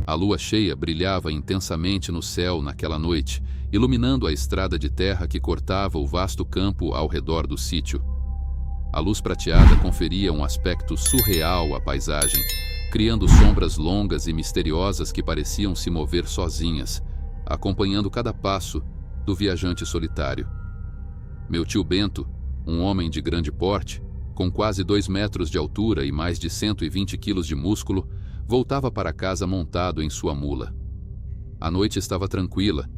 A lua cheia brilhava intensamente no céu naquela noite, iluminando a estrada de terra que cortava o vasto campo ao redor do sítio. A luz prateada conferia um aspecto surreal à paisagem, criando sombras longas e misteriosas que pareciam se mover sozinhas, acompanhando cada passo do viajante solitário. Meu tio Bento, um homem de grande porte, com quase 2 metros de altura e mais de 120 quilos de músculo, voltava para casa montado em sua mula. A noite estava tranquila,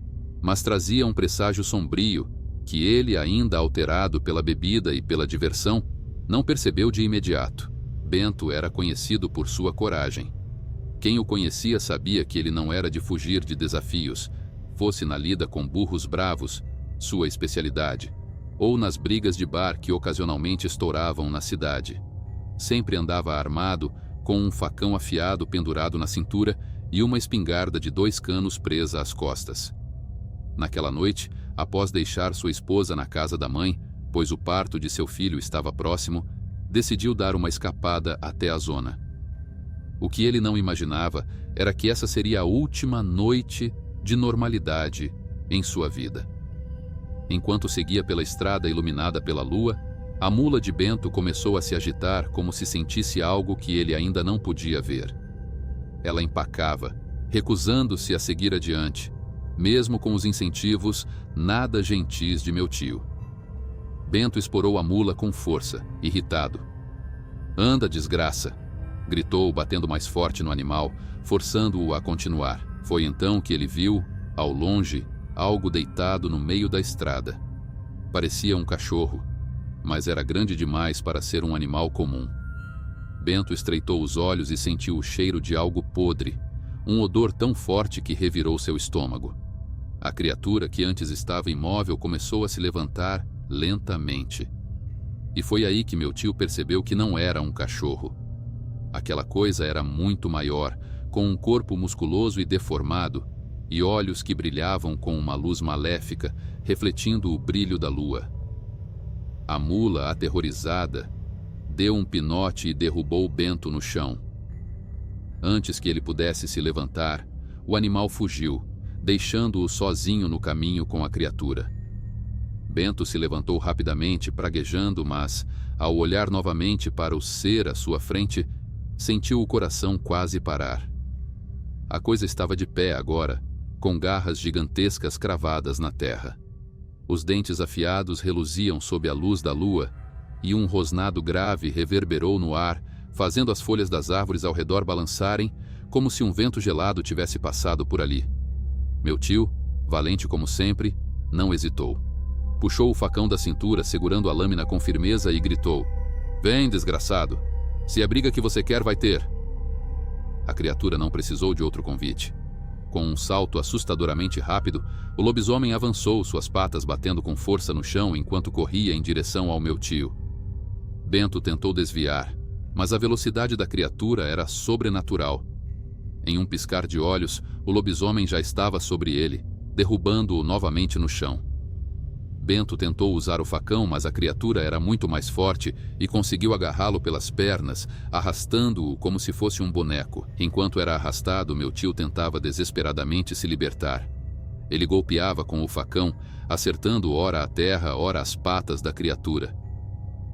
mas trazia um presságio sombrio que ele, ainda alterado pela bebida e pela diversão, não percebeu de imediato. Bento era conhecido por sua coragem. Quem o conhecia sabia que ele não era de fugir de desafios, fosse na lida com burros bravos, sua especialidade, ou nas brigas de bar que ocasionalmente estouravam na cidade. Sempre andava armado, com um facão afiado pendurado na cintura e uma espingarda de 2 canos presa às costas. Naquela noite, após deixar sua esposa na casa da mãe, pois o parto de seu filho estava próximo, decidiu dar uma escapada até a zona. O que ele não imaginava era que essa seria a última noite de normalidade em sua vida. Enquanto seguia pela estrada iluminada pela lua, a mula de Bento começou a se agitar como se sentisse algo que ele ainda não podia ver. Ela empacava, recusando-se a seguir adiante, mesmo com os incentivos nada gentis de meu tio. Bento esporou a mula com força, irritado. "Anda, desgraça!" gritou, batendo mais forte no animal, forçando-o a continuar. Foi então que ele viu, ao longe, algo deitado no meio da estrada. Parecia um cachorro, mas era grande demais para ser um animal comum. Bento estreitou os olhos e sentiu o cheiro de algo podre, um odor tão forte que revirou seu estômago. A criatura que antes estava imóvel começou a se levantar lentamente. E foi aí que meu tio percebeu que não era um cachorro. Aquela coisa era muito maior, com um corpo musculoso e deformado, e olhos que brilhavam com uma luz maléfica, refletindo o brilho da lua. A mula, aterrorizada, deu um pinote e derrubou Bento no chão. Antes que ele pudesse se levantar, o animal fugiu, deixando-o sozinho no caminho com a criatura. Bento se levantou rapidamente, praguejando, mas, ao olhar novamente para o ser à sua frente, sentiu o coração quase parar. A coisa estava de pé agora, com garras gigantescas cravadas na terra. Os dentes afiados reluziam sob a luz da lua, e um rosnado grave reverberou no ar, fazendo as folhas das árvores ao redor balançarem, como se um vento gelado tivesse passado por ali. Meu tio, valente como sempre, não hesitou. Puxou o facão da cintura, segurando a lâmina com firmeza, e gritou: "Vem, desgraçado! Se a briga que você quer, vai ter!" A criatura não precisou de outro convite. Com um salto assustadoramente rápido, o lobisomem avançou, suas patas batendo com força no chão enquanto corria em direção ao meu tio. Bento tentou desviar, mas a velocidade da criatura era sobrenatural. Em um piscar de olhos, o lobisomem já estava sobre ele, derrubando-o novamente no chão. Bento tentou usar o facão, mas a criatura era muito mais forte e conseguiu agarrá-lo pelas pernas, arrastando-o como se fosse um boneco. Enquanto era arrastado, meu tio tentava desesperadamente se libertar. Ele golpeava com o facão, acertando ora a terra, ora as patas da criatura.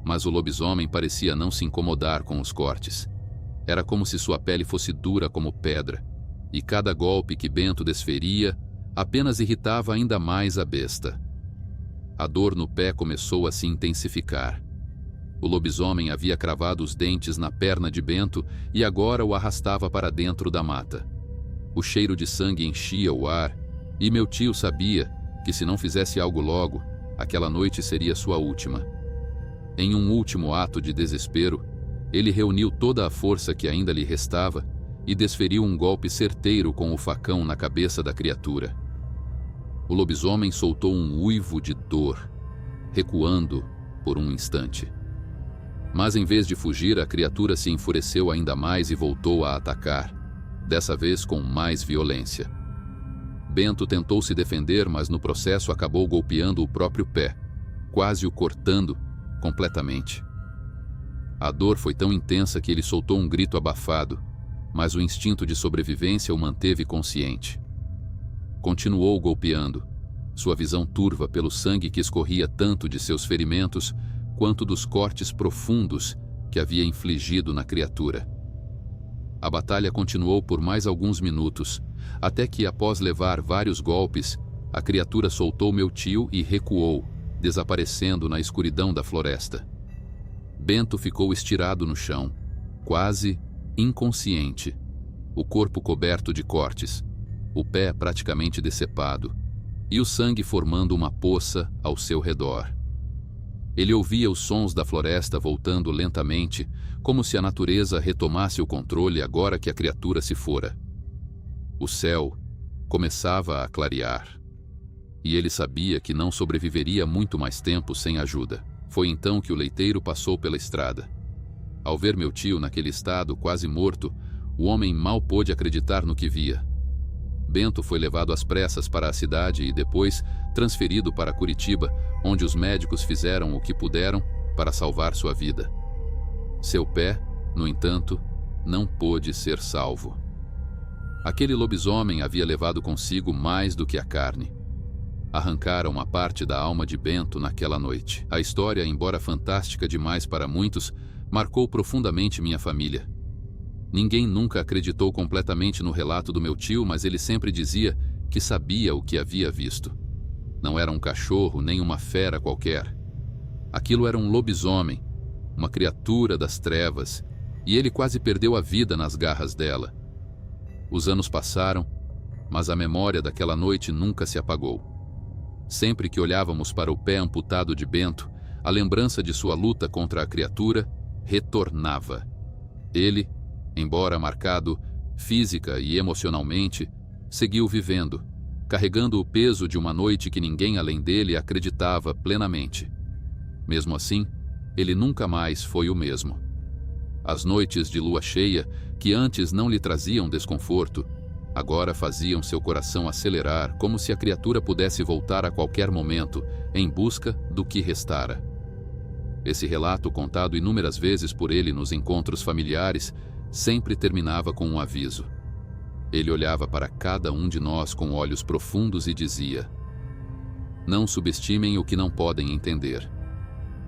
Mas o lobisomem parecia não se incomodar com os cortes. Era como se sua pele fosse dura como pedra, e cada golpe que Bento desferia apenas irritava ainda mais a besta. A dor no pé começou a se intensificar. O lobisomem havia cravado os dentes na perna de Bento e agora o arrastava para dentro da mata. O cheiro de sangue enchia o ar, e meu tio sabia que se não fizesse algo logo, aquela noite seria sua última. Em um último ato de desespero, ele reuniu toda a força que ainda lhe restava e desferiu um golpe certeiro com o facão na cabeça da criatura. O lobisomem soltou um uivo de dor, recuando por um instante. Mas em vez de fugir, a criatura se enfureceu ainda mais e voltou a atacar, dessa vez com mais violência. Bento tentou se defender, mas no processo acabou golpeando o próprio pé, quase o cortando completamente. A dor foi tão intensa que ele soltou um grito abafado, mas o instinto de sobrevivência o manteve consciente. Continuou golpeando, sua visão turva pelo sangue que escorria tanto de seus ferimentos quanto dos cortes profundos que havia infligido na criatura. A batalha continuou por mais alguns minutos, até que, após levar vários golpes, a criatura soltou meu tio e recuou, desaparecendo na escuridão da floresta. Bento ficou estirado no chão, quase inconsciente, o corpo coberto de cortes, o pé praticamente decepado, e o sangue formando uma poça ao seu redor. Ele ouvia os sons da floresta voltando lentamente, como se a natureza retomasse o controle agora que a criatura se fora. O céu começava a clarear, e ele sabia que não sobreviveria muito mais tempo sem ajuda. Foi então que o leiteiro passou pela estrada. Ao ver meu tio naquele estado, quase morto, o homem mal pôde acreditar no que via. Bento foi levado às pressas para a cidade e depois transferido para Curitiba, onde os médicos fizeram o que puderam para salvar sua vida. Seu pé, no entanto, não pôde ser salvo. Aquele lobisomem havia levado consigo mais do que a carne. Arrancaram uma parte da alma de Bento naquela noite. A história, embora fantástica demais para muitos, marcou profundamente minha família. Ninguém nunca acreditou completamente no relato do meu tio, mas ele sempre dizia que sabia o que havia visto. Não era um cachorro nem uma fera qualquer. Aquilo era um lobisomem, uma criatura das trevas, e ele quase perdeu a vida nas garras dela. Os anos passaram, mas a memória daquela noite nunca se apagou. Sempre que olhávamos para o pé amputado de Bento, a lembrança de sua luta contra a criatura retornava. Ele, embora marcado física e emocionalmente, seguiu vivendo, carregando o peso de uma noite que ninguém além dele acreditava plenamente. Mesmo assim, ele nunca mais foi o mesmo. As noites de lua cheia, que antes não lhe traziam desconforto, agora faziam seu coração acelerar, como se a criatura pudesse voltar a qualquer momento, em busca do que restara. Esse relato, contado inúmeras vezes por ele nos encontros familiares, sempre terminava com um aviso. Ele olhava para cada um de nós com olhos profundos e dizia: "Não subestimem o que não podem entender.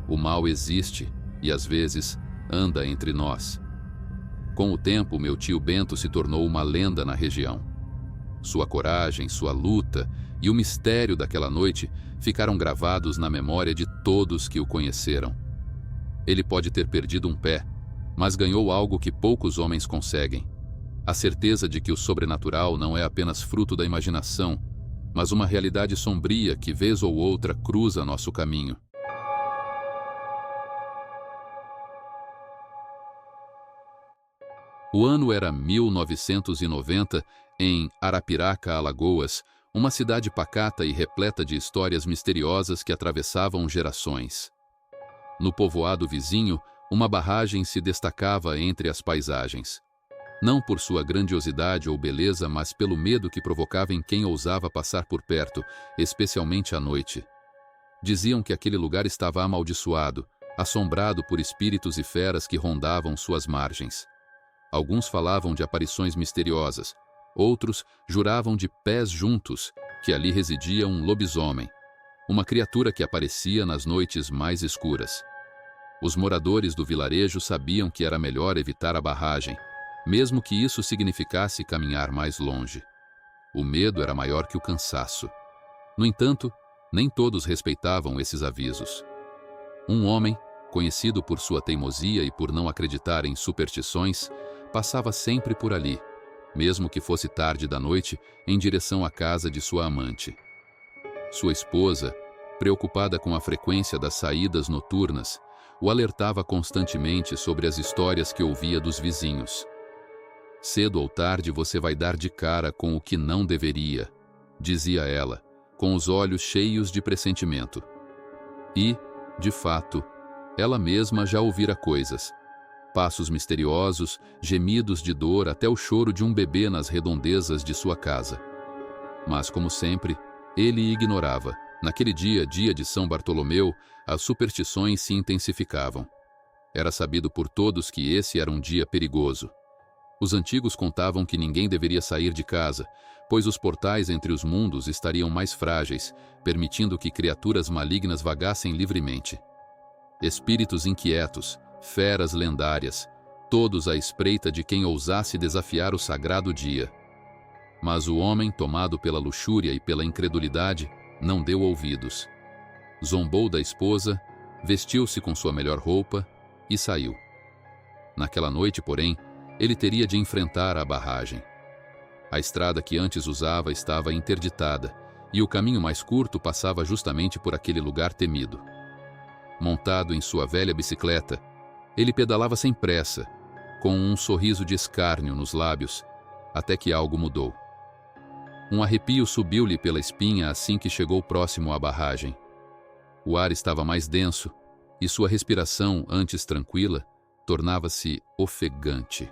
O mal existe e, às vezes, anda entre nós." Com o tempo, meu tio Bento se tornou uma lenda na região. Sua coragem, sua luta e o mistério daquela noite ficaram gravados na memória de todos que o conheceram. Ele pode ter perdido um pé, mas ganhou algo que poucos homens conseguem: a certeza de que o sobrenatural não é apenas fruto da imaginação, mas uma realidade sombria que, vez ou outra, cruza nosso caminho. O ano era 1990, em Arapiraca, Alagoas, uma cidade pacata e repleta de histórias misteriosas que atravessavam gerações. No povoado vizinho, uma barragem se destacava entre as paisagens. Não por sua grandiosidade ou beleza, mas pelo medo que provocava em quem ousava passar por perto, especialmente à noite. Diziam que aquele lugar estava amaldiçoado, assombrado por espíritos e feras que rondavam suas margens. Alguns falavam de aparições misteriosas, outros juravam de pés juntos que ali residia um lobisomem, uma criatura que aparecia nas noites mais escuras. Os moradores do vilarejo sabiam que era melhor evitar a barragem, mesmo que isso significasse caminhar mais longe. O medo era maior que o cansaço. No entanto, nem todos respeitavam esses avisos. Um homem, conhecido por sua teimosia e por não acreditar em superstições, passava sempre por ali, mesmo que fosse tarde da noite, em direção à casa de sua amante. Sua esposa, preocupada com a frequência das saídas noturnas, o alertava constantemente sobre as histórias que ouvia dos vizinhos. "Cedo ou tarde você vai dar de cara com o que não deveria", dizia ela, com os olhos cheios de pressentimento. E, de fato, ela mesma já ouvira coisas. Passos misteriosos, gemidos de dor, até o choro de um bebê nas redondezas de sua casa. Mas, como sempre, ele ignorava. Naquele dia, dia de São Bartolomeu, as superstições se intensificavam. Era sabido por todos que esse era um dia perigoso. Os antigos contavam que ninguém deveria sair de casa, pois os portais entre os mundos estariam mais frágeis, permitindo que criaturas malignas vagassem livremente. Espíritos inquietos, feras lendárias, todos à espreita de quem ousasse desafiar o sagrado dia. Mas o homem, tomado pela luxúria e pela incredulidade, não deu ouvidos. Zombou da esposa, vestiu-se com sua melhor roupa e saiu. Naquela noite, porém, ele teria de enfrentar a barragem. A estrada que antes usava estava interditada, e o caminho mais curto passava justamente por aquele lugar temido. Montado em sua velha bicicleta, ele pedalava sem pressa, com um sorriso de escárnio nos lábios, até que algo mudou. Um arrepio subiu-lhe pela espinha assim que chegou próximo à barragem. O ar estava mais denso, e sua respiração, antes tranquila, tornava-se ofegante.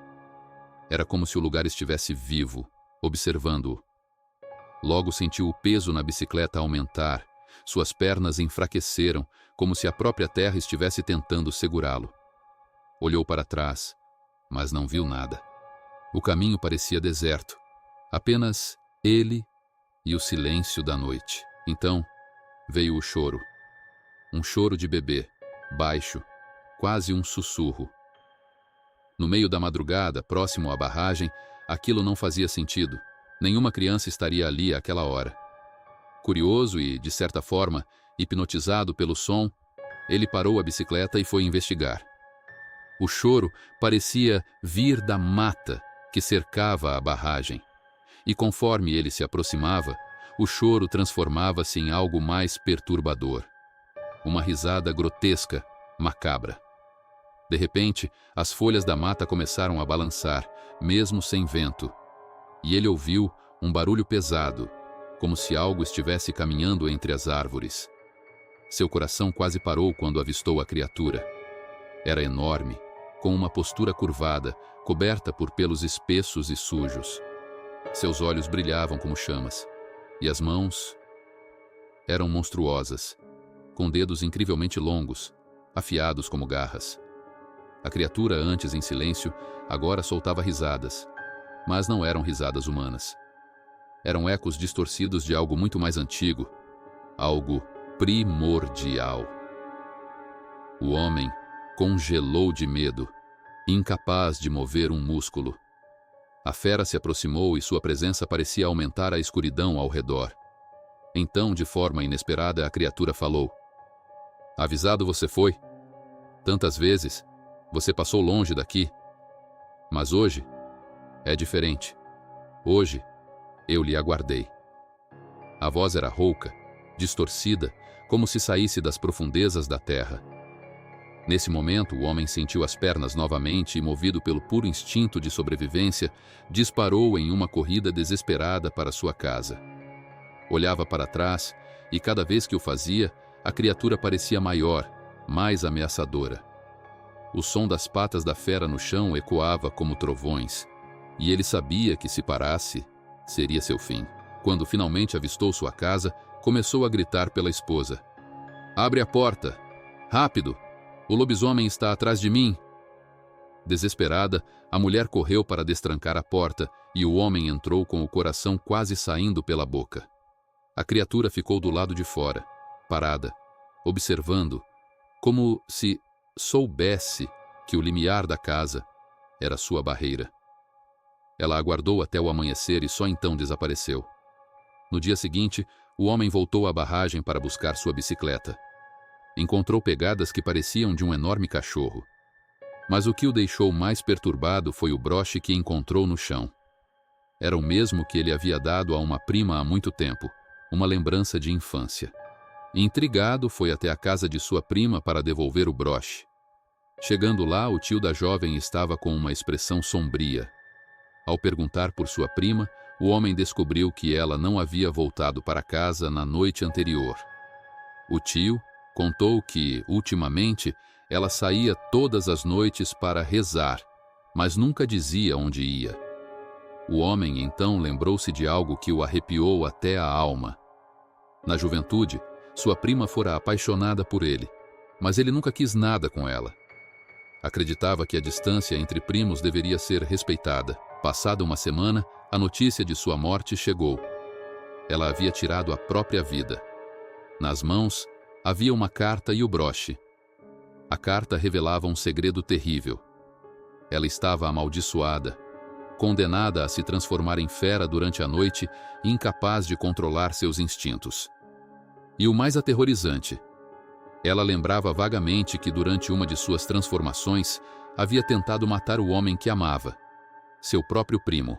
Era como se o lugar estivesse vivo, observando-o. Logo sentiu o peso na bicicleta aumentar, suas pernas enfraqueceram, como se a própria terra estivesse tentando segurá-lo. Olhou para trás, mas não viu nada. O caminho parecia deserto, apenas ele e o silêncio da noite. Então, veio o choro. Um choro de bebê, baixo, quase um sussurro. No meio da madrugada, próximo à barragem, aquilo não fazia sentido. Nenhuma criança estaria ali àquela hora. Curioso e, de certa forma, hipnotizado pelo som, ele parou a bicicleta e foi investigar. O choro parecia vir da mata que cercava a barragem. E conforme ele se aproximava, o choro transformava-se em algo mais perturbador. Uma risada grotesca, macabra. De repente, as folhas da mata começaram a balançar, mesmo sem vento. E ele ouviu um barulho pesado, como se algo estivesse caminhando entre as árvores. Seu coração quase parou quando avistou a criatura. Era enorme, com uma postura curvada, coberta por pelos espessos e sujos. Seus olhos brilhavam como chamas, e as mãos eram monstruosas, com dedos incrivelmente longos, afiados como garras. A criatura, antes em silêncio, agora soltava risadas, mas não eram risadas humanas. Eram ecos distorcidos de algo muito mais antigo, algo primordial. O homem congelou de medo, incapaz de mover um músculo. A fera se aproximou e sua presença parecia aumentar a escuridão ao redor. Então, de forma inesperada, a criatura falou: "Avisado você foi? Tantas vezes, você passou longe daqui. Mas hoje é diferente. Hoje eu lhe aguardei." A voz era rouca, distorcida, como se saísse das profundezas da terra. Nesse momento, o homem sentiu as pernas novamente e, movido pelo puro instinto de sobrevivência, disparou em uma corrida desesperada para sua casa. Olhava para trás e, cada vez que o fazia, a criatura parecia maior, mais ameaçadora. O som das patas da fera no chão ecoava como trovões, e ele sabia que, se parasse, seria seu fim. Quando finalmente avistou sua casa, começou a gritar pela esposa: "Abre a porta! Rápido! O lobisomem está atrás de mim!" Desesperada, a mulher correu para destrancar a porta e o homem entrou com o coração quase saindo pela boca. A criatura ficou do lado de fora, parada, observando, como se soubesse que o limiar da casa era sua barreira. Ela aguardou até o amanhecer e só então desapareceu. No dia seguinte, o homem voltou à barragem para buscar sua bicicleta. Encontrou pegadas que pareciam de um enorme cachorro. Mas o que o deixou mais perturbado foi o broche que encontrou no chão. Era o mesmo que ele havia dado a uma prima há muito tempo, uma lembrança de infância. Intrigado, foi até a casa de sua prima para devolver o broche. Chegando lá, o tio da jovem estava com uma expressão sombria. Ao perguntar por sua prima, o homem descobriu que ela não havia voltado para casa na noite anterior. O tio contou que, ultimamente, ela saía todas as noites para rezar, mas nunca dizia onde ia. O homem, então, lembrou-se de algo que o arrepiou até a alma. Na juventude, sua prima fora apaixonada por ele, mas ele nunca quis nada com ela. Acreditava que a distância entre primos deveria ser respeitada. Passada uma semana, a notícia de sua morte chegou. Ela havia tirado a própria vida. Nas mãos, havia uma carta e o broche. A carta revelava um segredo terrível. Ela estava amaldiçoada, condenada a se transformar em fera durante a noite e incapaz de controlar seus instintos. E o mais aterrorizante, ela lembrava vagamente que durante uma de suas transformações havia tentado matar o homem que amava, seu próprio primo.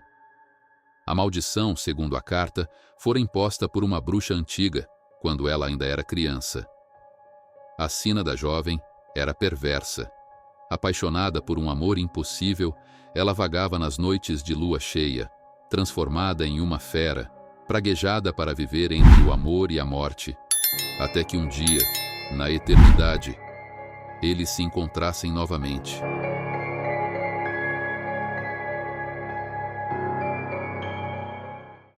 A maldição, segundo a carta, fora imposta por uma bruxa antiga, quando ela ainda era criança. A sina da jovem era perversa. Apaixonada por um amor impossível, ela vagava nas noites de lua cheia, transformada em uma fera, praguejada para viver entre o amor e a morte, até que um dia, na eternidade, eles se encontrassem novamente.